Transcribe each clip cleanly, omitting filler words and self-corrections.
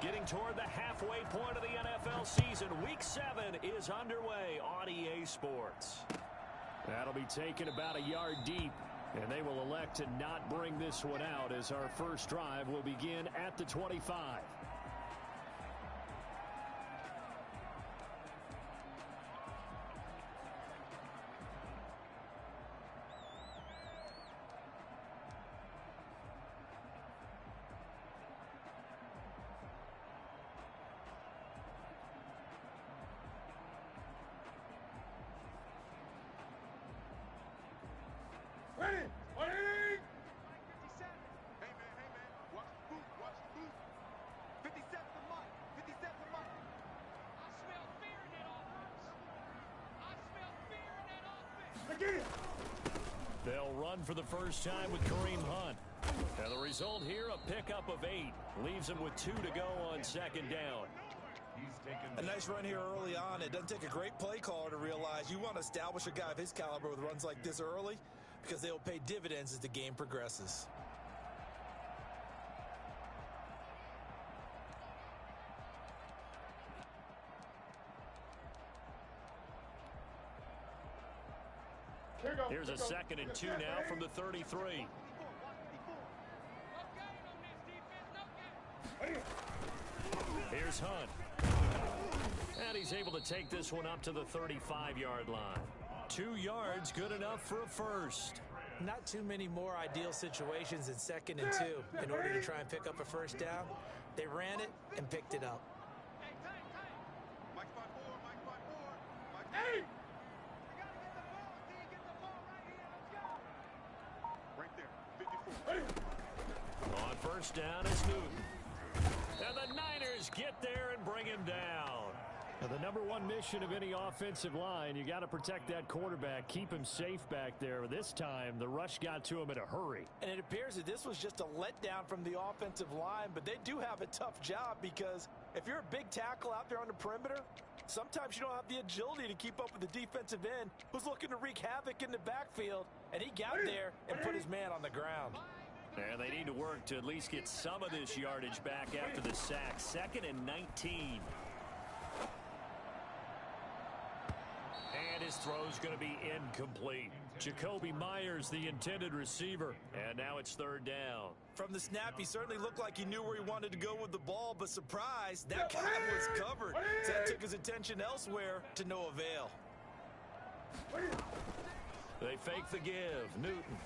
Getting toward the halfway point of the NFL season. Week 7 is underway on EA Sports. That'll be taken about a yard deep. And they will elect to not bring this one out as our first drive will begin at the 25. They'll run for the first time with Kareem Hunt. And the result here, a pickup of 8. Leaves him with 2 to go on second down. A nice run here early on. It doesn't take a great play caller to realize you want to establish a guy of his caliber with runs like this early because they will pay dividends as the game progresses. Here's a 2nd and 2 now from the 33. Here's Hunt. And he's able to take this one up to the 35-yard line. 2 yards, good enough for a first. Not too many more ideal situations in 2nd and 2 in order to try and pick up a first down. They ran it and picked it up. Hey! On first down is Newton. And the Niners get there and bring him down. Now, the number one mission of any offensive line, you got to protect that quarterback, keep him safe back there. This time, the rush got to him in a hurry. And it appears that this was just a letdown from the offensive line, but they do have a tough job because if you're a big tackle out there on the perimeter, sometimes you don't have the agility to keep up with the defensive end who's looking to wreak havoc in the backfield, and he got there and put his man on the ground. And they need to work to at least get some of this yardage back after the sack. 2nd and 19. And his throw's going to be incomplete. Jacoby Myers, the intended receiver. And now it's 3rd down. From the snap, he certainly looked like he knew where he wanted to go with the ball, but surprise, that guy was covered. So that took his attention elsewhere to no avail. They fake the give. Newton.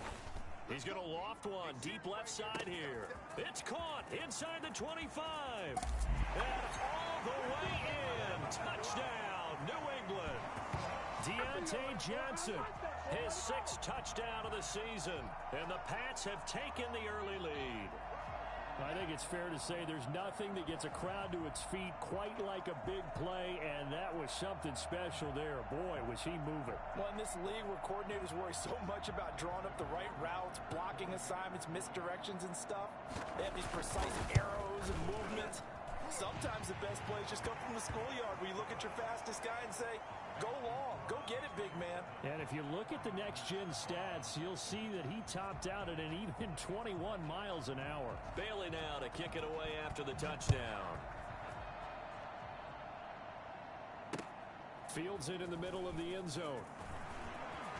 He's going to loft one deep left side here. It's caught inside the 25. And all the way in. Touchdown, New England. Deontay Johnson, his 6th touchdown of the season. And the Pats have taken the early lead. I think it's fair to say there's nothing that gets a crowd to its feet quite like a big play, and that was something special there. Boy, was he moving. Well, in this league where coordinators worry so much about drawing up the right routes, blocking assignments, misdirections and stuff, they have these precise arrows and movements. Sometimes the best plays just come from the schoolyard where you look at your fastest guy and say, go long, go get it, big man. And if you look at the next-gen stats, you'll see that he topped out at an even 21 miles an hour. Bailey now to kick it away after the touchdown. Fields it in the middle of the end zone.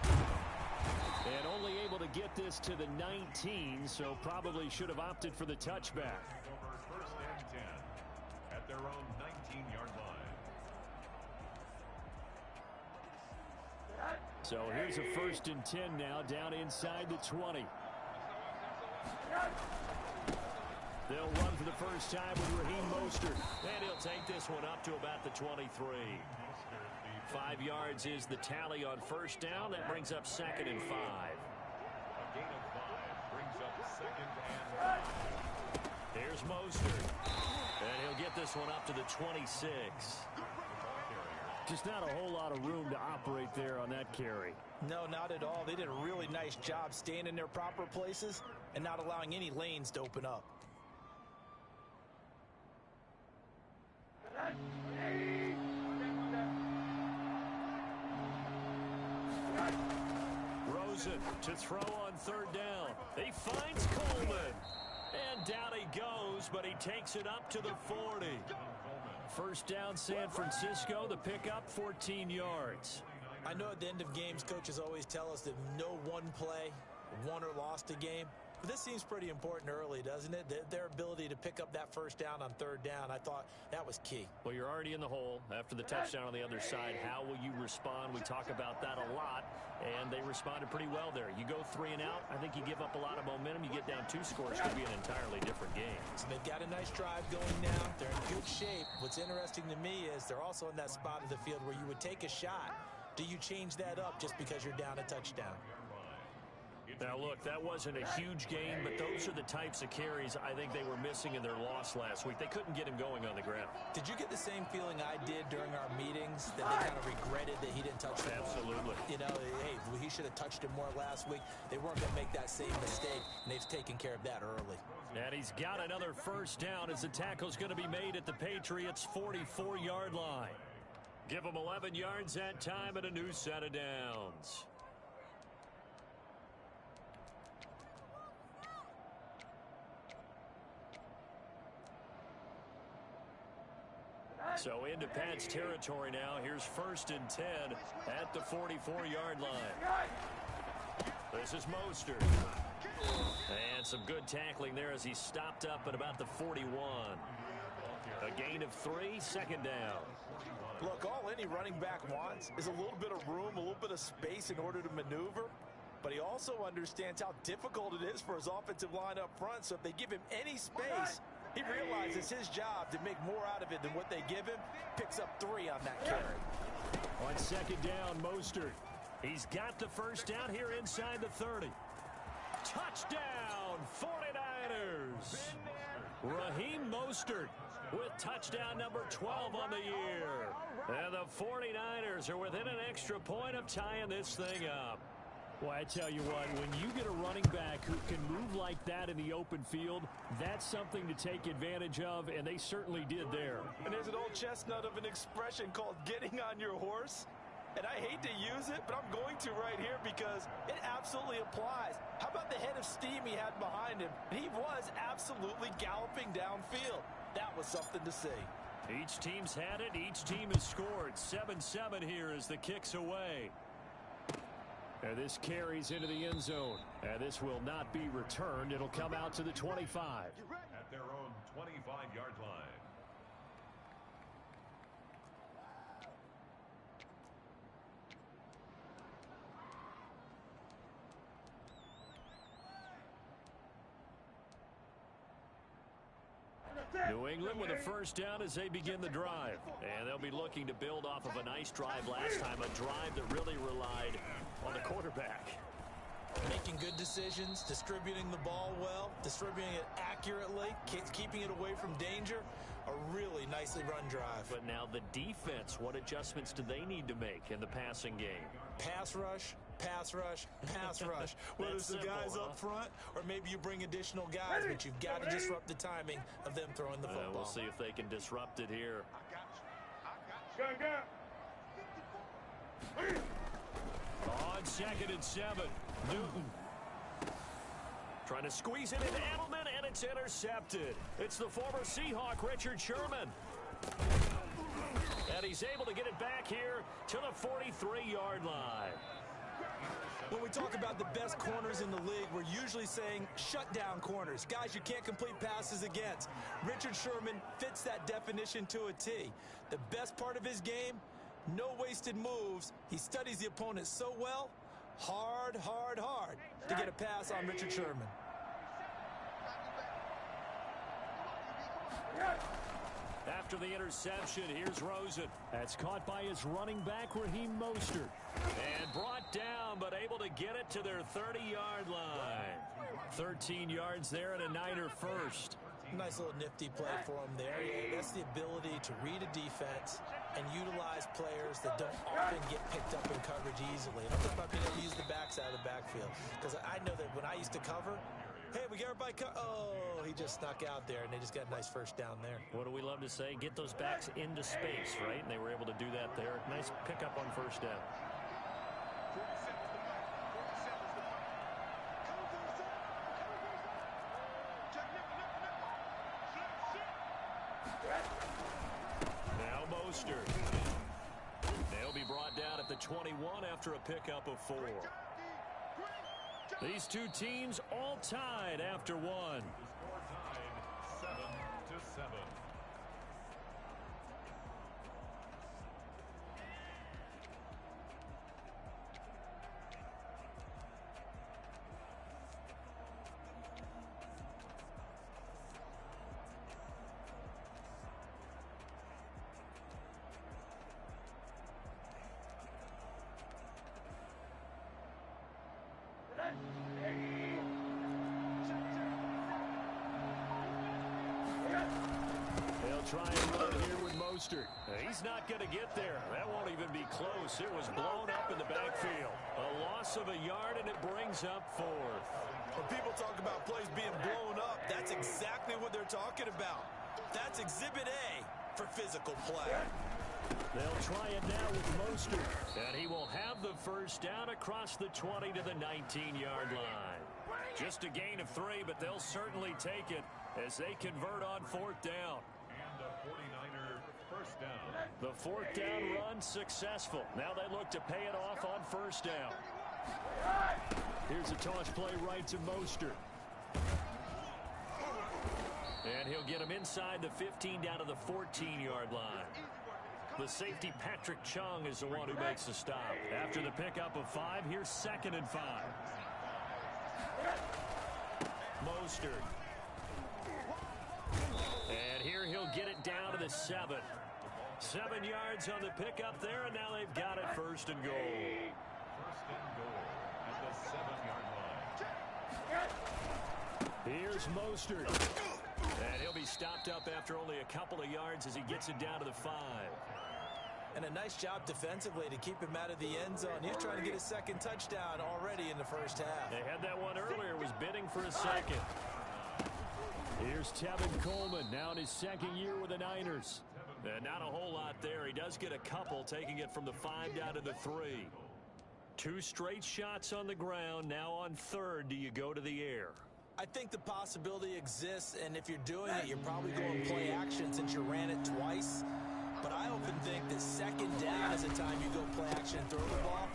And only able to get this to the 19, so probably should have opted for the touchback. First and 10 at their own 19-yard line. So here's a 1st and 10 now down inside the 20. They'll run for the first time with Raheem Mostert. And he'll take this one up to about the 23. 5 yards is the tally on first down. That brings up 2nd and 5. A gain of 5 brings up 2nd and 5. Here's Mostert. And he'll get this one up to the 26. Just not a whole lot of room to operate there on that carry. No, not at all. They did a really nice job staying in their proper places and not allowing any lanes to open up. Rosen to throw on 3rd down. He finds Coleman. And down he goes, but he takes it up to the 40. First down, San Francisco. The pickup, 14 yards. I know at the end of games, coaches always tell us that no one play won or lost a game. But this seems pretty important early, doesn't it? Their ability to pick up that first down on third down, I thought that was key. Well, you're already in the hole after the touchdown on the other side. How will you respond? We talk about that a lot, and they responded pretty well there. You go 3 and out, I think you give up a lot of momentum. You get down 2 scores, it could be an entirely different game. So they've got a nice drive going now. They're in good shape. What's interesting to me is they're also in that spot of the field where you would take a shot. Do you change that up just because you're down a touchdown? Now, look, that wasn't a huge gain, but those are the types of carries I think they were missing in their loss last week. They couldn't get him going on the ground. Did you get the same feeling I did during our meetings, that they kind of regretted that he didn't touch the ball? Absolutely. You know, hey, he should have touched him more last week. They weren't going to make that same mistake, and they've taken care of that early. And he's got another first down as the tackle's going to be made at the Patriots' 44-yard line. Give them 11 yards that time and a new set of downs. So into Pat's territory now. Here's 1st and 10 at the 44-yard line. This is Mostert. And some good tackling there as he stopped up at about the 41. A gain of 3, 2nd down. Look, all any running back wants is a little bit of room, a little bit of space in order to maneuver. But he also understands how difficult it is for his offensive line up front. So if they give him any space, he realizes his job to make more out of it than what they give him. Picks up 3 on that carry. On 2nd down, Mostert. He's got the first down here inside the 30. Touchdown, 49ers. Raheem Mostert with touchdown number 12 on the year. And the 49ers are within an extra point of tying this thing up. Well, I tell you what, when you get a running back who can move like that in the open field, that's something to take advantage of, and they certainly did there. And there's an old chestnut of an expression called getting on your horse. And I hate to use it, but I'm going to right here because it absolutely applies. How about the head of steam he had behind him? He was absolutely galloping downfield. That was something to see. Each team's had it. Each team has scored. 7-7 here as the kick's away. And this carries into the end zone. And this will not be returned. It'll come out to the 25. At their own 25-yard line. New England with a first down as they begin the drive. And they'll be looking to build off of a nice drive last time, a drive that really relied on the quarterback. Making good decisions, distributing the ball well, distributing it accurately, keeping it away from danger. A really nicely run drive. But now the defense, what adjustments do they need to make in the passing game? Pass rush, pass rush, pass rush. Whether it's the guys up front or maybe you bring additional guys, but you've got to disrupt the timing of them throwing the football. We'll see if they can disrupt it here. On 2nd and 7, Newton. Trying to squeeze it into Edelman, and it's intercepted. It's the former Seahawk, Richard Sherman. And he's able to get it back here to the 43-yard line. When we talk about the best corners in the league, we're usually saying shutdown corners, guys you can't complete passes against. Richard Sherman fits that definition to a T. The best part of his game, no wasted moves. He studies the opponent so well, hard to get a pass on Richard Sherman. After the interception, here's Rosen. That's caught by his running back, Raheem Mostert. And brought down, but able to get it to their 30-yard line. 13 yards there and a Niner first. Nice little nifty play for him there. That's the ability to read a defense and utilize players that don't often get picked up in coverage easily. And I'm talking about being able to use the backside of the backfield. Because I know that when I used to cover, hey, we got everybody oh, he just snuck out there, and they just got a nice first down there. What do we love to say? Get those backs into space, right? And they were able to do that there. Nice pickup on first down. Now Mostert. They'll be brought down at the 21 after a pickup of 4. These two teams all tied after one. The score tied 7-7. They'll try and run here with Mostert. He's not going to get there. That won't even be close. It was blown up in the backfield. A loss of a yard, and it brings up 4th. When people talk about plays being blown up, that's exactly what they're talking about. That's Exhibit A for physical play. They'll try it now with Mostert, and he will have the first down across the 20 to the 19-yard line. Just a gain of 3, but they'll certainly take it as they convert on 4th down. And a 49er first down. The 4th down run successful. Now they look to pay it off on 1st down. Here's a toss play right to Mostert. And he'll get him inside the 15 down to the 14-yard line. The safety, Patrick Chung, is the one who makes the stop. After the pickup of 5, here's 2nd and 5. Mostert. And here he'll get it down to the 7. 7 yards on the pickup there, and now they've got it 1st and goal. 1st and goal at the 7-yard line. Here's Mostert. And he'll be stopped up after only a couple of yards as he gets it down to the 5. And a nice job defensively to keep him out of the end zone. He's trying to get his 2nd touchdown already in the 1st half. They had that one earlier, was bidding for a 2nd. Here's Tevin Coleman, now in his 2nd year with the Niners. And not a whole lot there. He does get a couple, taking it from the 5 down to the 3. 2 straight shots on the ground. Now on 3rd, do you go to the air? I think the possibility exists, and if you're doing it, you're probably going play action since you ran it twice. But I often think that 2nd down is the time you go play action and throw the ball.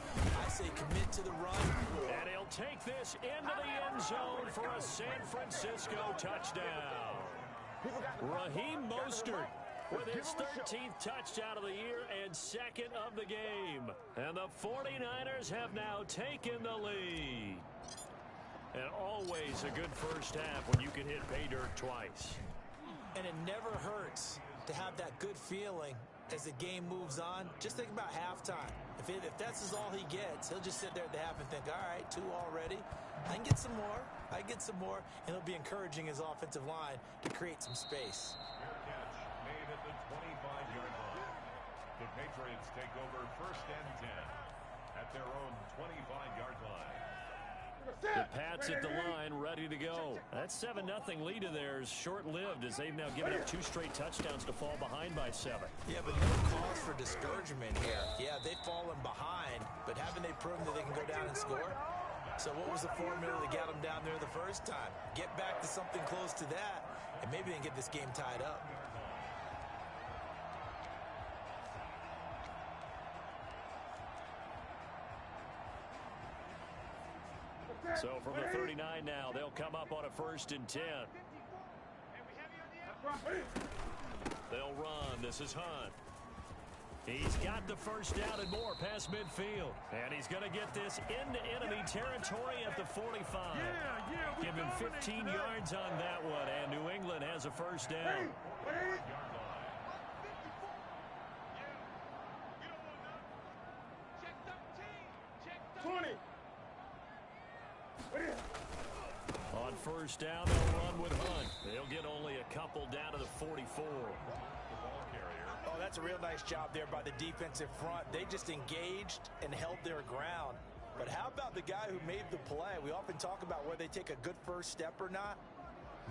I say commit to the run. And he'll take this into the end zone for a San Francisco touchdown. Raheem Mostert with his 13th touchdown of the year and 2nd of the game. And the 49ers have now taken the lead. And always a good 1st half when you can hit pay dirt twice. And it never hurts to have that good feeling as the game moves on. Just think about halftime. If that's all he gets, he'll just sit there at the half and think, all right, 2 already. I can get some more. I can get some more. And he'll be encouraging his offensive line to create some space. Fair catch made at the 25-yard line. The Patriots take over 1st and 10 at their own 25-yard line. The Pats at the line, ready to go. That 7-0 lead of theirs short-lived as they've now given up 2 straight touchdowns to fall behind by 7. Yeah, but no cause for discouragement here. Yeah, they've fallen behind, but haven't they proven that they can go down and score? So what was the formula that got them down there the first time? Get back to something close to that, and maybe they can get this game tied up. So from the 39 now, they'll come up on a 1st and 10. They'll run. This is Hunt. He's got the 1st down and more past midfield. And he's going to get this into enemy territory at the 45. Give him 15 yards on that one, and New England has a 1st down. 20. On 1st down, they'll run with Hunt. They'll get only a couple down to the 44. Oh, that's a real nice job there by the defensive front. They just engaged and held their ground. But how about the guy who made the play? We often talk about whether they take a good 1st step or not.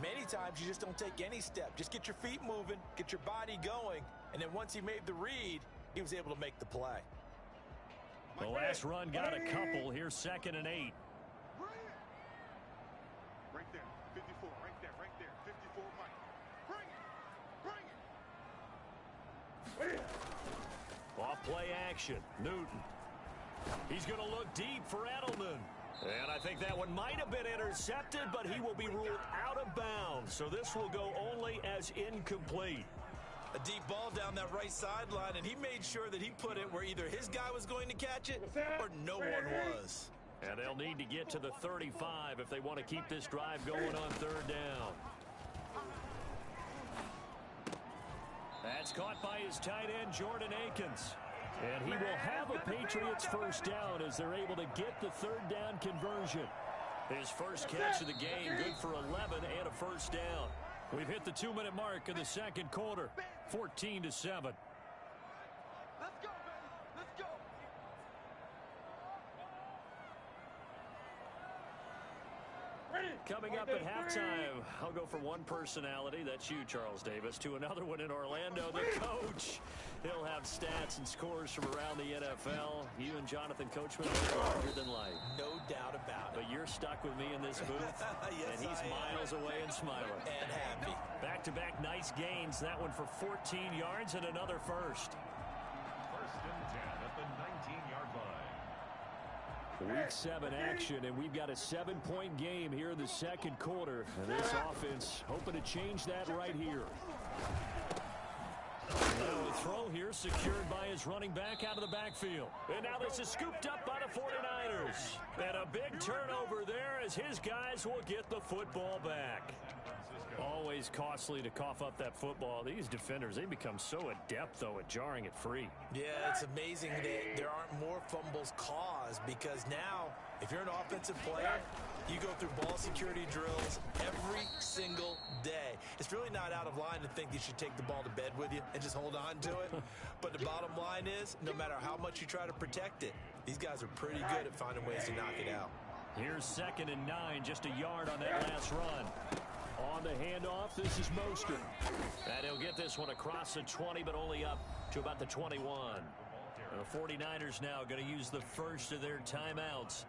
Many times you just don't take any step. Just get your feet moving, get your body going, and then once he made the read, he was able to make the play. The last run got a couple. Here's 2nd and 8. Right there, 54, right there, 54, Mike. Bring it, play action. Newton. He's going to look deep for Edelman. And I think that one might have been intercepted, but he will be ruled out of bounds. So this will go only as incomplete. A deep ball down that right sideline, and he made sure that he put it where either his guy was going to catch it or no one was. And they'll need to get to the 35 if they want to keep this drive going on third down. That's caught by his tight end, Jordan Akins. And he will have a Patriots first down as they're able to get the third down conversion. His first catch of the game, good for 11 and a first down. We've hit the 2-minute mark in the second quarter, 14-7. Let's go, baby. Let's go. Coming up at halftime, I'll go from one personality, that's you, Charles Davis, to another one in Orlando, the coach. He'll have stats and scores from around the NFL. You and Jonathan Coachman are larger than life. No doubt about it. But you're stuck with me in this booth, yes, and he's miles away and smiling. And happy. Back-to-back nice gains, that one for 14 yards and another first. First and 10 at the 19-yard line. Week 7 action, and we've got a 7-point game here in the second quarter. And this offense hoping to change that right here. Now the throw here secured by his running back out of the backfield. And now this is scooped up by the 49ers. And a big turnover there as his guys will get the football back. Always costly to cough up that football. These defenders, they become so adept, though, at jarring it free. Yeah, it's amazing that there aren't more fumbles caused because now, if you're an offensive player, you go through ball security drills every single day. It's really not out of line to think you should take the ball to bed with you and just hold on to it. But the bottom line is, no matter how much you try to protect it, these guys are pretty good at finding ways to knock it out. Here's 2nd and 9, just a yard on that last run. On the handoff, this is Mostert. And he'll get this one across the 20, but only up to about the 21. The 49ers now going to use the first of their timeouts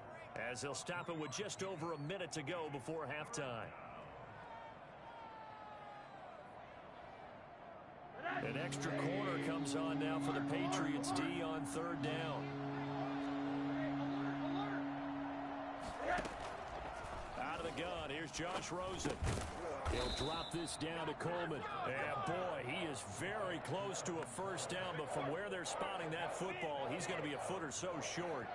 as they'll stop it with just over a minute to go before halftime. An extra corner comes on now for the Patriots D on third down. Out of the gun, here's Josh Rosen. He'll drop this down to Coleman. And boy, he is very close to a first down, but from where they're spotting that football, he's going to be a foot or so short.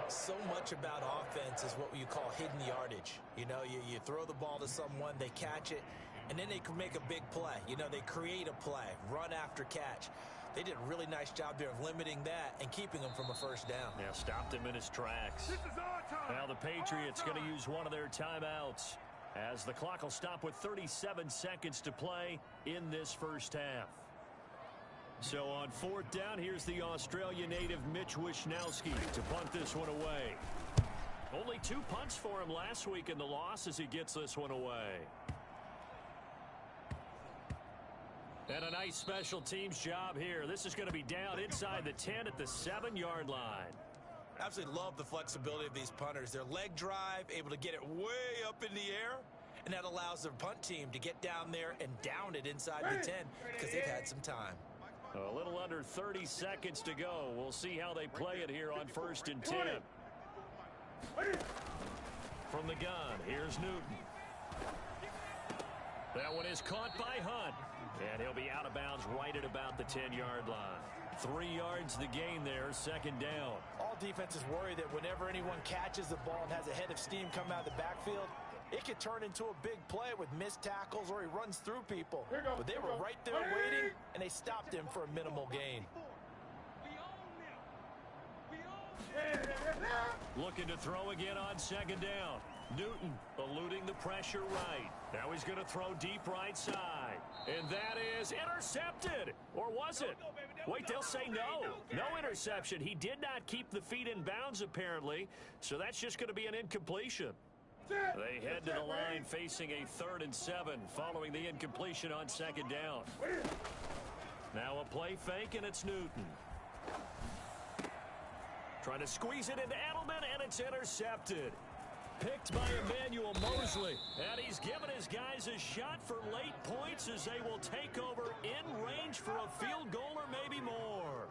So much about offense is what you call hidden yardage. You know, you throw the ball to someone, they catch it, and then they can make a big play. You know, they create a play, run after catch. They did a really nice job there of limiting that and keeping him from a first down. Yeah, stopped him in his tracks. Now the Patriots going to use one of their timeouts as the clock will stop with 37 seconds to play in this first half. So on fourth down, here's the Australia native Mitch Wishnowsky to punt this one away. Only 2 punts for him last week in the loss as he gets this one away. And a nice special teams job here. This is going to be down inside the 10 at the 7-yard line. Absolutely love the flexibility of these punters. Their leg drive, able to get it way up in the air, and that allows their punt team to get down there and down it inside the 10 because they've had some time. A little under 30 seconds to go. We'll see how they play it here on 1st and 10. From the gun, here's Newton. That one is caught by Hunt. And he'll be out of bounds right at about the 10-yard line. 3 yards the gain there, 2nd down. All defenses worry that whenever anyone catches the ball and has a head of steam come out of the backfield, it could turn into a big play with missed tackles or he runs through people. But they were right there waiting, and they stopped him for a minimal gain. Looking to throw again on 2nd down. Newton eluding the pressure right. Now he's going to throw deep right side. And that is intercepted. Or was it? Wait, they'll say no. No interception. He did not keep the feet in bounds, apparently. So that's just going to be an incompletion. They head to the line facing a 3rd and 7 following the incompletion on 2nd down. Now a play fake, and it's Newton. Trying to squeeze it into Edelman, and it's intercepted. Picked by Emmanuel Mosley. And he's given his guys a shot for late points as they will take over in range for a field goal or maybe more.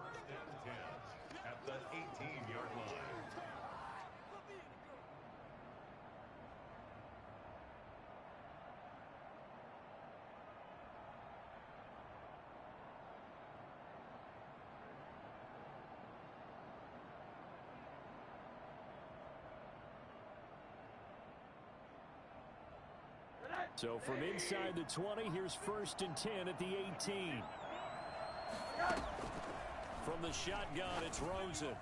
So from inside the 20, here's 1st and 10 at the 18. From the shotgun, it's Rosen.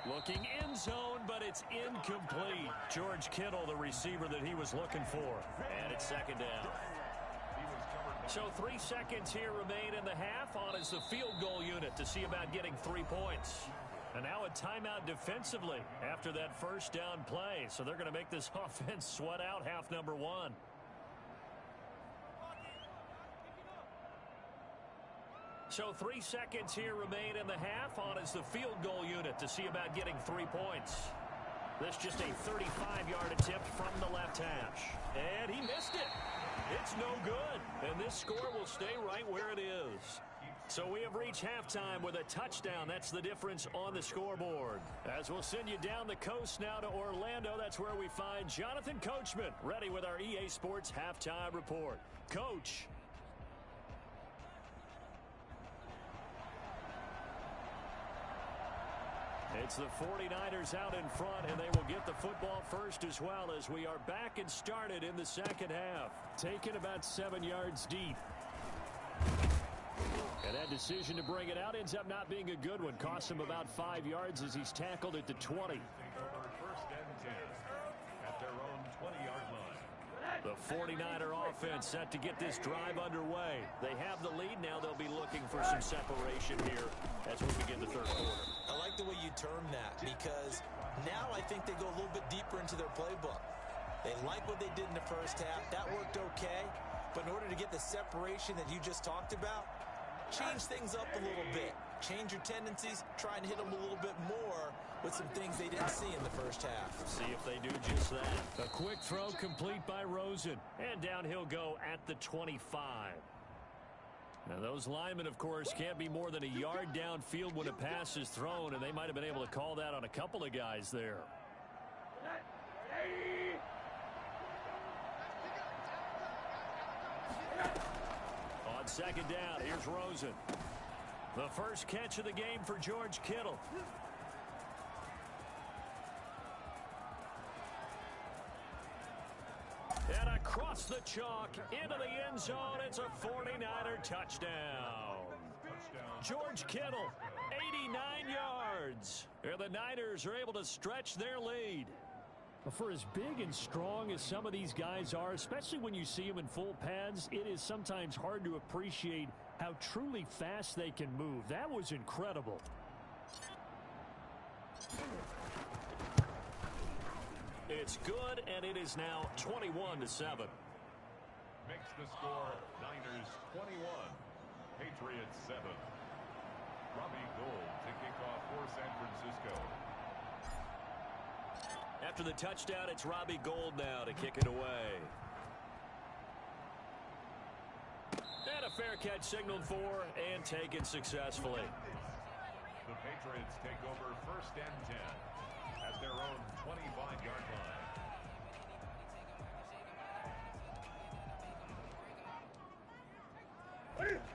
Looking end zone, but it's incomplete. George Kittle, the receiver that he was looking for. And it's 2nd down. So 3 seconds here remain in the half. On is the field goal unit to see about getting 3 points. And now a timeout defensively after that 1st down play. So they're going to make this offense sweat out half number 1. So 3 seconds here remain in the half. On is the field goal unit to see about getting 3 points. This just a 35-yard attempt from the left hash. And he missed it. It's no good. And this score will stay right where it is. So we have reached halftime with a touchdown. That's the difference on the scoreboard. As we'll send you down the coast now to Orlando, that's where we find Jonathan Coachman ready with our EA Sports Halftime Report. Coach. It's the 49ers out in front, and they will get the football first as well as we are back and started in the 2nd half. Taken about 7 yards deep. And that decision to bring it out ends up not being a good one. Costs him about 5 yards as he's tackled at the 20. 1st and 10 at their own 20-yard line. The 49er offense set to get this drive underway. They have the lead. Now they'll be looking for some separation here as we begin the 3rd quarter. I like the way you term that because now I think they go a little bit deeper into their playbook. They like what they did in the 1st half. That worked okay. But in order to get the separation that you just talked about, change things up a little bit. Change your tendencies. Try and hit them a little bit more with some things they didn't see in the 1st half. See if they do just that. A quick throw complete by Rosen. And down he'll go at the 25. Now those linemen, of course, can't be more than a yard downfield when a pass is thrown, and they might have been able to call that on a couple of guys there. On 2nd down, here's Rosen. The first catch of the game for George Kittle. And across the chalk into the end zone, it's a 49er touchdown. George Kittle, 89 yards. And the Niners are able to stretch their lead. For as big and strong as some of these guys are, especially when you see them in full pads, it is sometimes hard to appreciate how truly fast they can move. That was incredible. It's good, and it is now 21-7. Makes the score Niners 21, Patriots 7. Robbie Gould to kick off for San Francisco. After the touchdown, it's Robbie Gould now to kick it away. And a fair catch signaled for and taken successfully. The Patriots take over 1st and 10 at their own 25-yard line.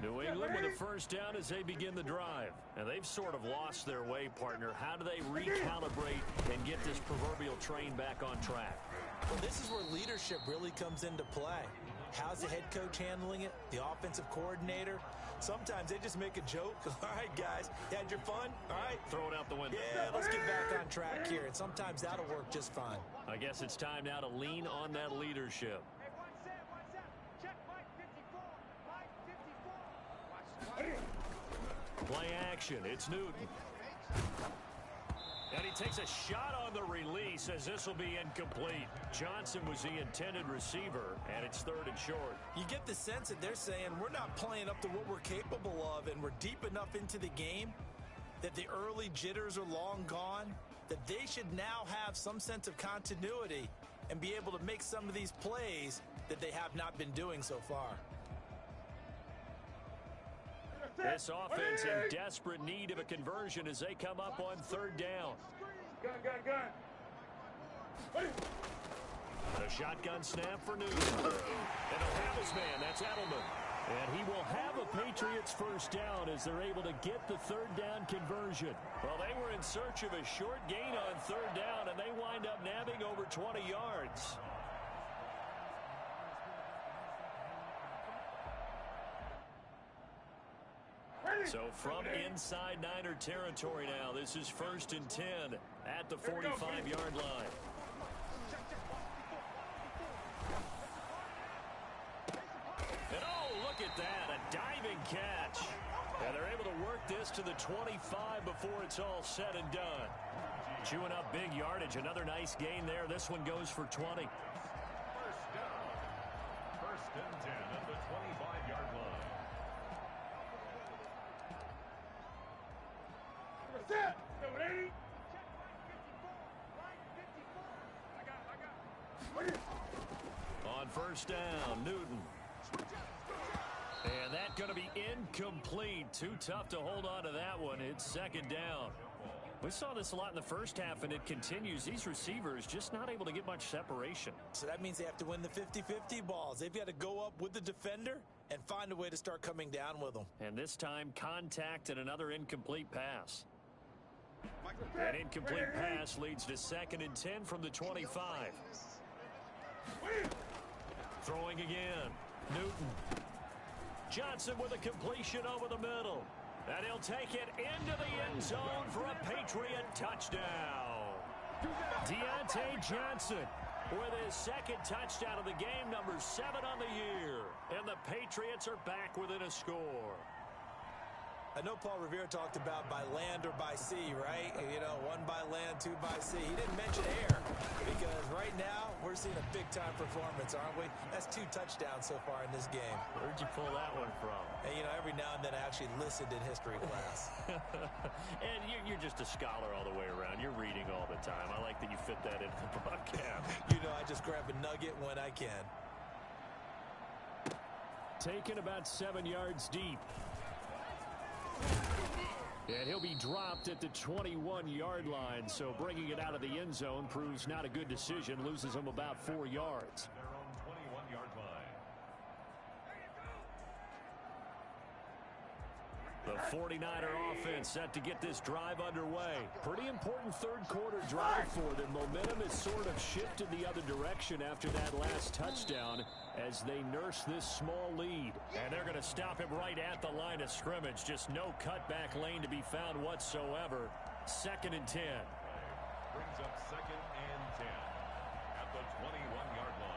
New England with a 1st down as they begin the drive. And they've sort of lost their way, partner. How do they recalibrate and get this proverbial train back on track? Well, this is where leadership really comes into play. How's the head coach handling it? The offensive coordinator? Sometimes they just make a joke. All right, guys, you had your fun? All right. Throw it out the window. Yeah, let's get back on track here. And sometimes that'll work just fine. I guess it's time now to lean on that leadership. Hey, one set. Check Mike 54. Mike 54. Play action. It's Newton. And he takes a shot on the release as this will be incomplete. Johnson was the intended receiver, and it's 3rd and short. You get the sense that they're saying we're not playing up to what we're capable of, and we're deep enough into the game that the early jitters are long gone, that they should now have some sense of continuity and be able to make some of these plays that they have not been doing so far. This offense in desperate need of a conversion as they come up on 3rd down. Gun. A shotgun snap for Newton. And he'll have his man. That's Edelman. And he will have a Patriots 1st down as they're able to get the 3rd down conversion. Well, they were in search of a short gain on 3rd down, and they wind up nabbing over 20 yards. So from inside Niner territory now, this is 1st and 10 at the 45-yard line. And oh, look at that, a diving catch. And they're able to work this to the 25 before it's all said and done. Chewing up big yardage, another nice gain there. This one goes for 20. First down. 1st and 10 at the 25-yard line. Set. Number 80. On 1st down, Newton. And that going to be incomplete. Too tough to hold on to that one. It's 2nd down. We saw this a lot in the first half, and it continues. These receivers just not able to get much separation. So that means they have to win the 50-50 balls. They've got to go up with the defender and find a way to start coming down with them. And this time, contact and another incomplete pass. An incomplete pass leads to 2nd and 10 from the 25. Throwing again. Newton. Johnson with a completion over the middle. And he'll take it into the end zone for a Patriot touchdown. Deontay Johnson with his 2nd touchdown of the game, number 7 on the year. And the Patriots are back within a score. I know Paul Revere talked about by land or by sea, right? You know, 1 by land, 2 by sea. He didn't mention air because right now we're seeing a big-time performance, aren't we? That's 2 touchdowns so far in this game. Where'd you pull that one from? And, you know, every now and then I actually listened in history class. And you're just a scholar all the way around. You're reading all the time. I like that you fit that into the broadcast. You know, I just grab a nugget when I can. Taken about 7 yards deep. And he'll be dropped at the 21-yard line, so bringing it out of the end zone proves not a good decision, loses him about 4 yards. Their own 21-yard line. The 49er offense set to get this drive underway. Pretty important 3rd quarter drive for them. Momentum has sort of shifted the other direction after that last touchdown as they nurse this small lead. And they're going to stop him right at the line of scrimmage. Just no cutback lane to be found whatsoever. 2nd and 10. Brings up 2nd and 10 at the 21-yard line.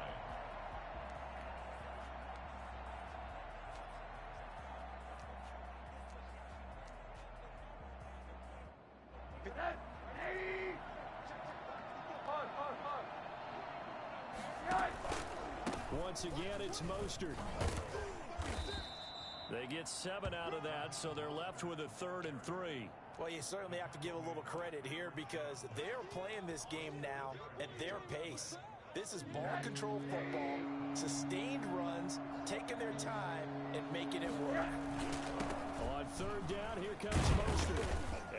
Once again, it's Mostert. They get 7 out of that, so they're left with a 3rd and 3. Well, you certainly have to give a little credit here because they're playing this game now at their pace. This is ball control football, sustained runs, taking their time, and making it work. On 3rd down, here comes Mostert.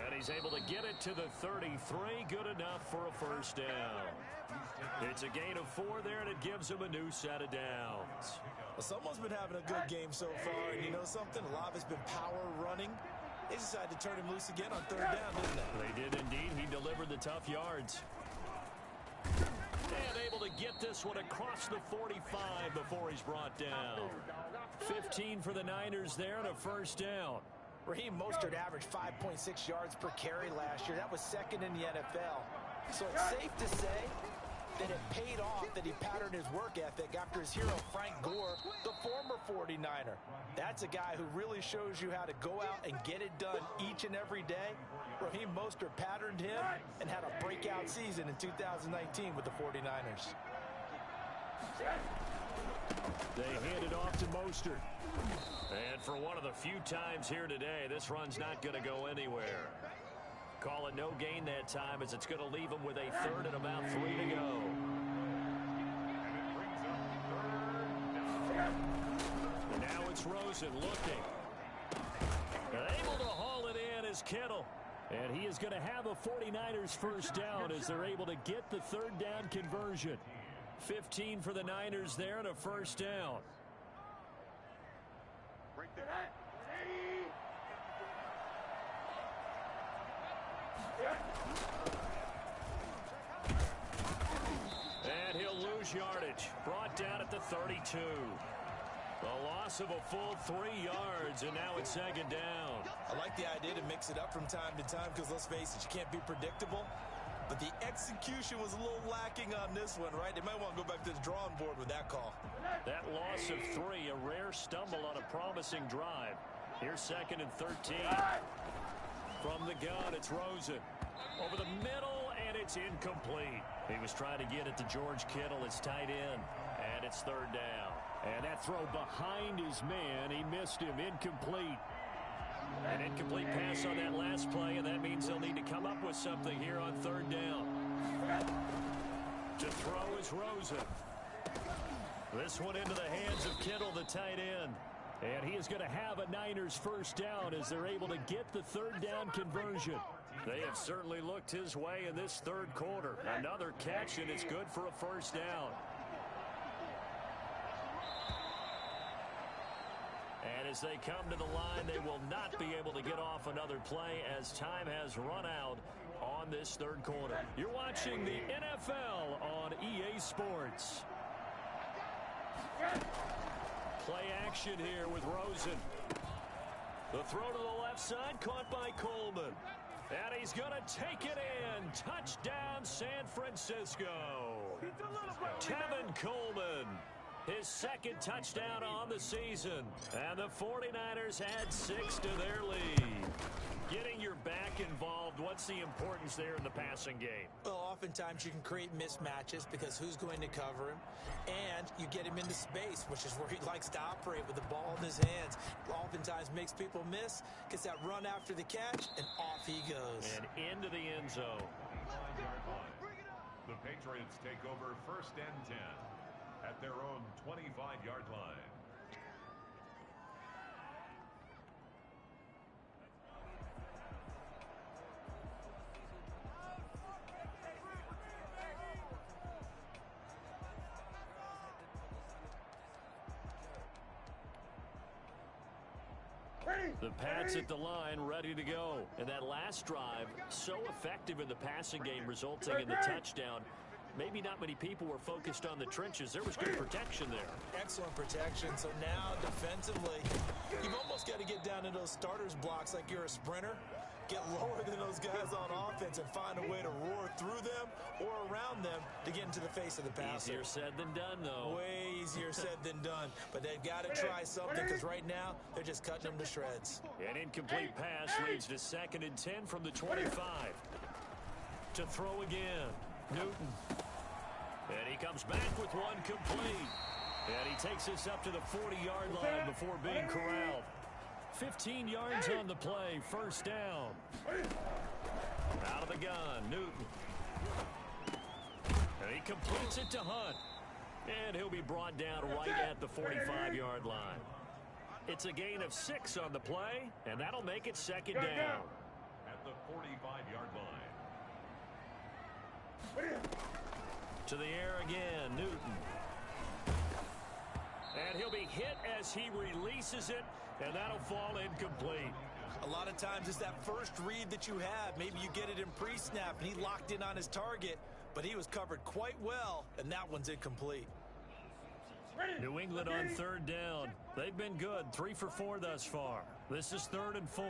And he's able to get it to the 33. Good enough for a 1st down. It's a gain of 4 there, and it gives him a new set of downs. Well, someone's been having a good game so far, and you know something? A lot of it's been power running. They decided to turn him loose again on 3rd down, didn't they? They did indeed. He delivered the tough yards. And able to get this one across the 45 before he's brought down. 15 for the Niners there and a 1st down. Raheem Mostert averaged 5.6 yards per carry last year. That was 2nd in the NFL. So it's safe to say that it paid off that he patterned his work ethic after his hero Frank Gore, the former 49er. That's a guy who really shows you how to go out and get it done each and every day. Raheem Mostert patterned him and had a breakout season in 2019 with the 49ers. They hand it off to Mostert. And for one of the few times here today, this run's not going to go anywhere. Call it no gain that time as it's going to leave him with a 3rd and about 3 to go. And now it's Rosen looking. Able to haul it in is Kittle. And he is going to have a 49ers 1st down as they're able to get the 3rd down conversion. 15 for the Niners there and a 1st down. And he'll lose yardage. Brought down at the 32. A loss of a full 3 yards, and now it's second down. I like the idea to mix it up from time to time because, let's face it, you can't be predictable. But the execution was a little lacking on this one, right? They might want to go back to the drawing board with that call. That loss of 3, a rare stumble on a promising drive. Here's second and 13. From the gun, it's Rosen. Over the middle, and it's incomplete. He was trying to get it to George Kittle, his tight end, and it's third down. And that throw behind his man, he missed him, incomplete. An incomplete pass on that last play, and that means they'll need to come up with something here on third down. To throw is Rosen. This one into the hands of Kittle, the tight end. And he is going to have a Niners first down as they're able to get the third down conversion. They have certainly looked his way in this third quarter. Another catch, and it's good for a first down. And as they come to the line, they will not be able to get off another play as time has run out on this third quarter. You're watching the NFL on EA Sports. Play action here with Rosen. The throw to the left side, caught by Coleman. And he's going to take it in. Touchdown, San Francisco. Tevin Coleman, his second touchdown on the season. And the 49ers add 6 to their lead. Getting your back involved, what's the importance there in the passing game? Well, oftentimes you can create mismatches because who's going to cover him? And you get him into space, which is where he likes to operate with the ball in his hands. Oftentimes makes people miss, gets that run after the catch, and off he goes. And into the end zone. The Patriots take over first and 10 at their own 25-yard line. The Pats at the line, ready to go. And that last drive, so effective in the passing game, resulting in the touchdown. Maybe not many people were focused on the trenches. There was good protection there. Excellent protection. So now, defensively, you've almost got to get down to those starters blocks like you're a sprinter. Get lower than those guys on offense and find a way to roar through them or around them to get into the face of the passer. Easier said than done, though. Way easier said than done. But they've got to try something because right now they're just cutting them to shreds. An incomplete pass leads to second and 10 from the 25. To throw again, Newton. And he comes back with one complete. And he takes this up to the 40-yard line before being corralled. 15 yards on the play, first down. Out of the gun, Newton. And he completes it to Hunt. And he'll be brought down right at the 45-yard line. It's a gain of 6 on the play, and that'll make it second down. At the 45-yard line. To the air again, Newton. And he'll be hit as he releases it, and that'll fall incomplete. A lot of times it's that first read that you have. Maybe you get it in pre-snap, and he locked in on his target, but he was covered quite well, and that one's incomplete. New England on third down. They've been good, 3 for 4 thus far. This is 3rd and 4.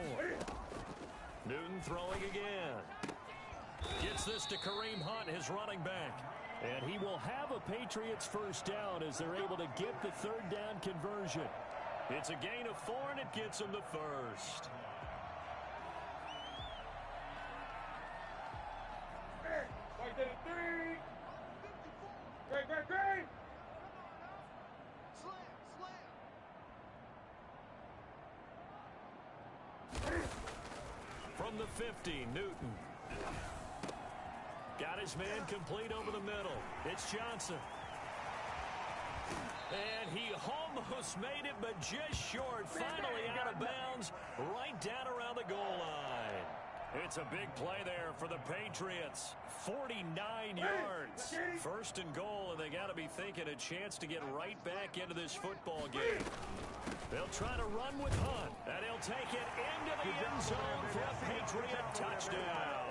Newton throwing again. Gets this to Kareem Hunt, his running back. And he will have a Patriots first down as they're able to get the third down conversion. It's a gain of 4, and it gets them the first. Like that 3. Great. From the 50, Newton. Got his man complete over the middle. It's Johnson. And he almost made it, but just short. Finally out of bounds, right down around the goal line. It's a big play there for the Patriots. 49 yards. First and goal, and they got to be thinking a chance to get right back into this football game. They'll try to run with Hunt, and he'll take it into the end zone for a Patriot touchdown.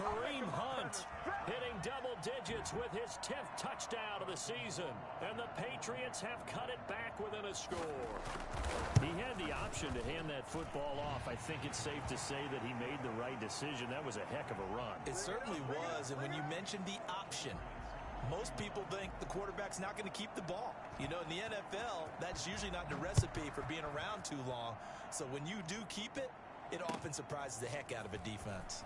Kareem Hunt hitting double digits with his 10th touchdown of the season. And the Patriots have cut it back within a score. He had the option to hand that football off. I think it's safe to say that he made the right decision. That was a heck of a run. It certainly was. And when you mentioned the option, most people think the quarterback's not going to keep the ball. You know, in the NFL, that's usually not the recipe for being around too long. So when you do keep it, it often surprises the heck out of a defense.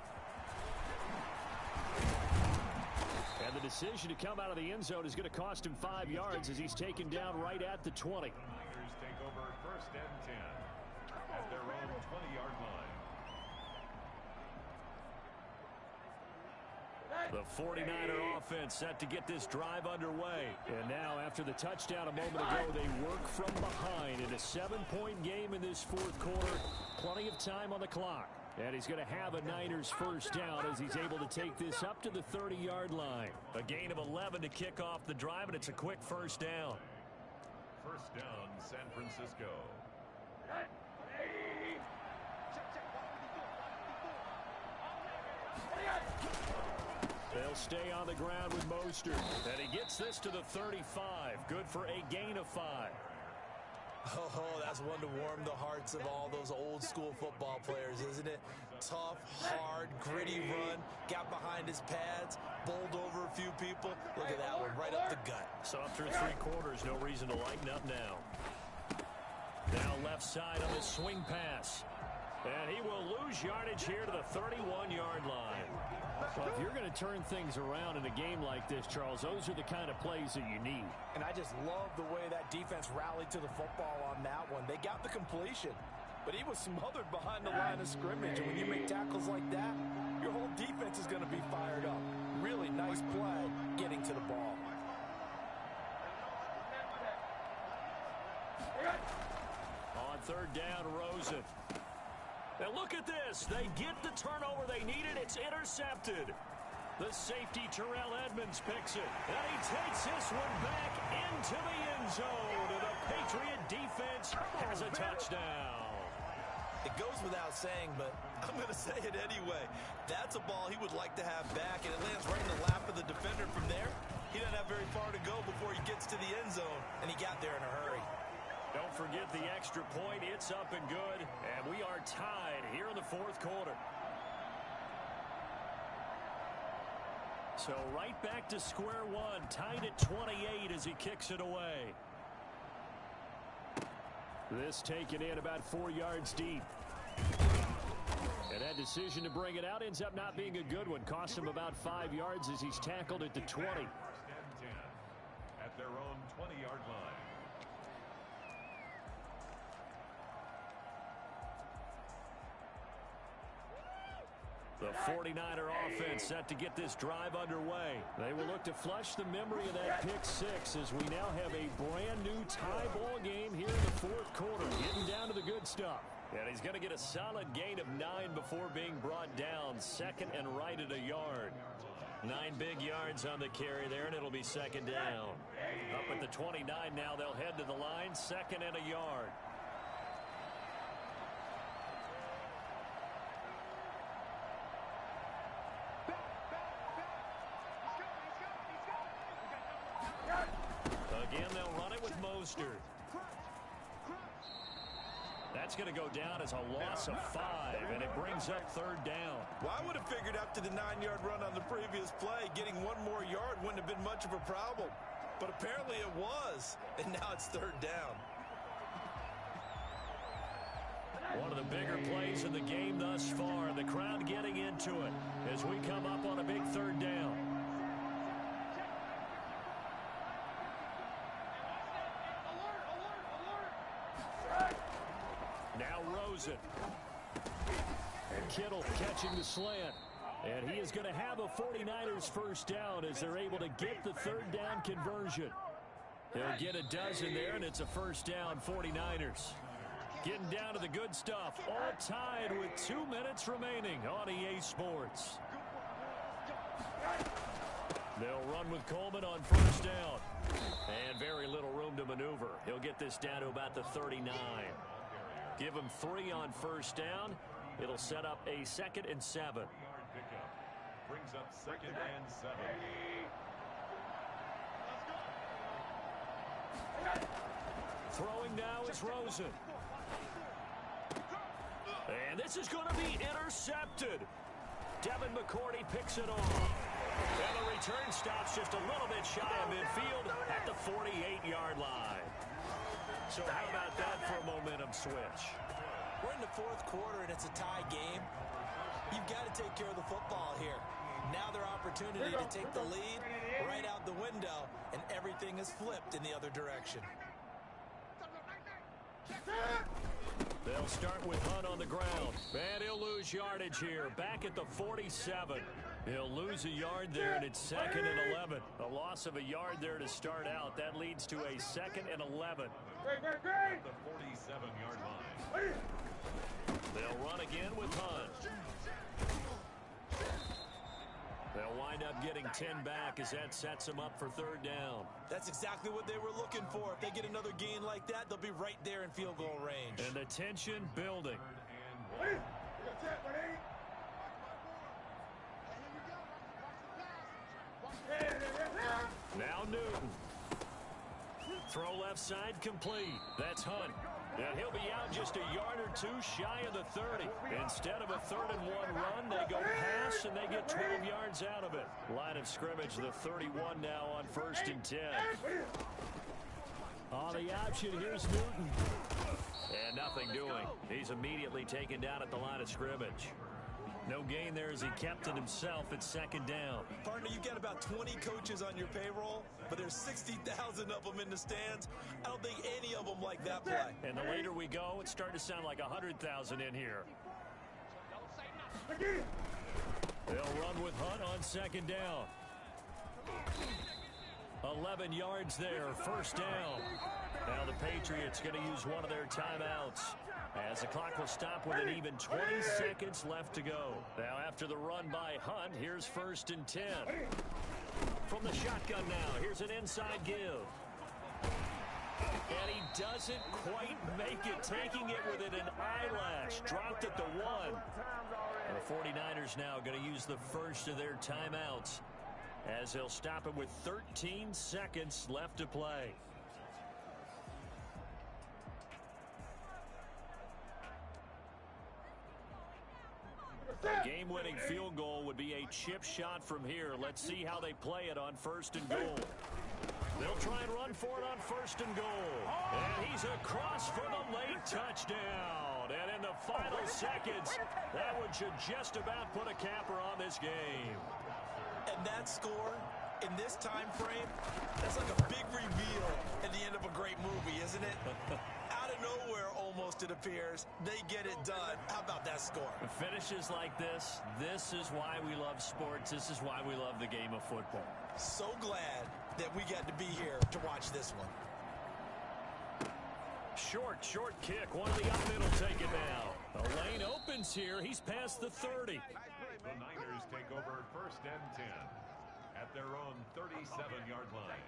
And the decision to come out of the end zone is going to cost him 5 yards as he's taken down right at the 20. Niners take over 1st and 10 at their own 20-yard line. The 49er offense set to get this drive underway. And now, after the touchdown a moment ago, they work from behind in a 7-point game in this 4th quarter. Plenty of time on the clock. And he's going to have a Niners first down as he's able to take this up to the 30-yard line. A gain of 11 to kick off the drive, and it's a quick first down. First down, San Francisco. They'll stay on the ground with Mostert. And he gets this to the 35. Good for a gain of 5. Oh, that's one to warm the hearts of all those old school football players, isn't it? Tough, hard, gritty run. Got behind his pads, bowled over a few people. Look at that one, right up the gut. So after 3 quarters, no reason to lighten up now. Now left side on the swing pass. And he will lose yardage here to the 31-yard line. Well, if you're going to turn things around in a game like this, Charles, those are the kind of plays that you need. And I just love the way that defense rallied to the football on that one. They got the completion, but he was smothered behind the line of scrimmage. And when you make tackles like that, your whole defense is going to be fired up. Really nice play getting to the ball. On 3rd down, Rosen. Now look at this. They get the turnover they needed. It's intercepted. The safety, Terrell Edmonds, picks it. And he takes this one back into the end zone. And the Patriot defense has a touchdown. It goes without saying, but I'm going to say it anyway. That's a ball he would like to have back, and it lands right in the lap of the defender from there. He doesn't have very far to go before he gets to the end zone, and he got there in a hurry. Don't forget the extra point. It's up and good. And we are tied here in the 4th quarter. So right back to square one. Tied at 28 as he kicks it away. This taken in about 4 yards deep. And that decision to bring it out ends up not being a good one. Cost him about 5 yards as he's tackled at the 20. 1st and 10 at their own 20-yard line. The 49er offense set to get this drive underway. They will look to flush the memory of that pick 6 as we now have a brand new tie ball game here in the 4th quarter. Getting down to the good stuff. And he's going to get a solid gain of 9 before being brought down. 2nd and right at a yard. 9 big yards on the carry there, and it'll be 2nd down. Up at the 29 now, they'll head to the line. 2nd and a yard. Again, they'll run it with Mostert. That's going to go down as a loss of 5, and it brings up 3rd down. Well, I would have figured after the 9-yard run on the previous play, getting 1 more yard wouldn't have been much of a problem. But apparently it was, and now it's 3rd down. One of the bigger plays in the game thus far. The crowd getting into it as we come up on a big 3rd down. Now Rosen. And Kittle catching the slant. And he is going to have a 49ers first down as they're able to get the 3rd down conversion. He'll get a dozen there, and it's a first down 49ers. Getting down to the good stuff. All tied with 2 minutes remaining on EA Sports. They'll run with Coleman on first down. And very little room to maneuver. He'll get this down to about the 39. Give him 3 on first down. It'll set up a 2nd and 7. brings up 2nd and 7. Throwing now is Rosen. And this is going to be intercepted. Devin McCourty picks it off. And the return stops just a little bit shy of midfield at the 48-yard line. So how about that for a momentum switch? We're in the 4th quarter, and it's a tie game. You've got to take care of the football here. Now their opportunity to take the lead right out the window, and everything is flipped in the other direction. They'll start with Hunt on the ground. And he'll lose yardage here. Back at the 47. He'll lose a yard there, and it's 2nd and 11. A loss of a yard there to start out. That leads to a 2nd and 11. The 47-yard line. They'll run again with Hunt. They'll wind up getting 10 back as that sets them up for 3rd down. That's exactly what they were looking for. If they get another gain like that, they'll be right there in field goal range. And the tension building. Now Newton. Throw left side complete. That's Hunt. And he'll be out just a yard or two shy of the 30. Instead of a 3rd and 1 run, they go pass, and they get 12 yards out of it. Line of scrimmage, the 31 now on 1st and 10. On the option, here's Newton. And nothing doing. He's immediately taken down at the line of scrimmage. No gain there as he kept it himself at 2nd down. Partner, you've got about 20 coaches on your payroll, but there's 60,000 of them in the stands. I don't think any of them like that play. And the later we go, it's starting to sound like 100,000 in here. They'll run with Hunt on 2nd down. 11 yards there, 1st down. Now the Patriots going to use one of their timeouts, as the clock will stop with an even 20 seconds left to go. Now after the run by Hunt, here's 1st and 10. From the shotgun now, here's an inside give. And he doesn't quite make it, taking it within an eyelash. Dropped at the 1. And the 49ers now going to use the first of their timeouts, as they'll stop it with 13 seconds left to play. A game-winning field goal would be a chip shot from here. Let's see how they play it on 1st and goal. They'll try and run for it on 1st and goal. And he's across for the late touchdown. And in the final seconds, that one should just about put a capper on this game. And that score, in this time frame, that's like a big reveal at the end of a great movie, isn't it? Out of nowhere, almost, it appears, they get it done. How about that score? Finishes like this is why we love sports. This is why we love the game of football. So glad that we got to be here to watch this one. Short kick. One of the up middle take it now. The lane opens here. He's past the 30. The Niners take over 1st and 10 at their own 37-yard line.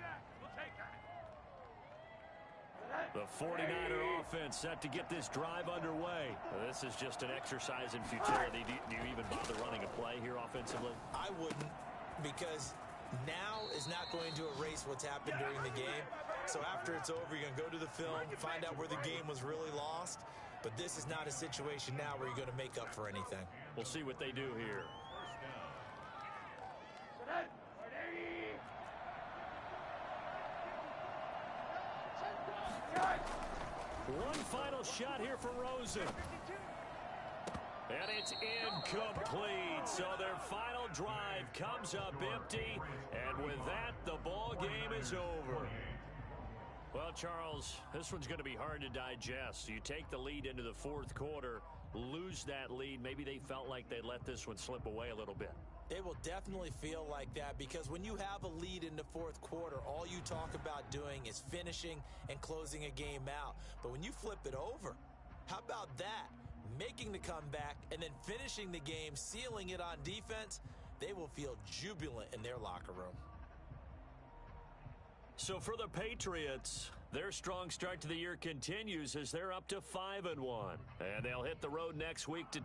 The 49er offense set to get this drive underway. This is just an exercise in futility. Do you even bother running a play here offensively? I wouldn't, because now is not going to erase what's happened during the game. So after it's over, you're going to go to the film, find out where the game was really lost. But this is not a situation now where you're going to make up for anything. We'll see what they do here. One final shot here for Rosen. And it's incomplete. So their final drive comes up empty. And with that, the ball game is over. Well, Charles, this one's going to be hard to digest. You take the lead into the 4th quarter, lose that lead. Maybe they felt like they let this one slip away a little bit. They will definitely feel like that, because when you have a lead in the 4th quarter, all you talk about doing is finishing and closing a game out. But when you flip it over, how about that? Making the comeback and then finishing the game, sealing it on defense, they will feel jubilant in their locker room. So for the Patriots, their strong start to the year continues as they're up to 5-1. And they'll hit the road next week to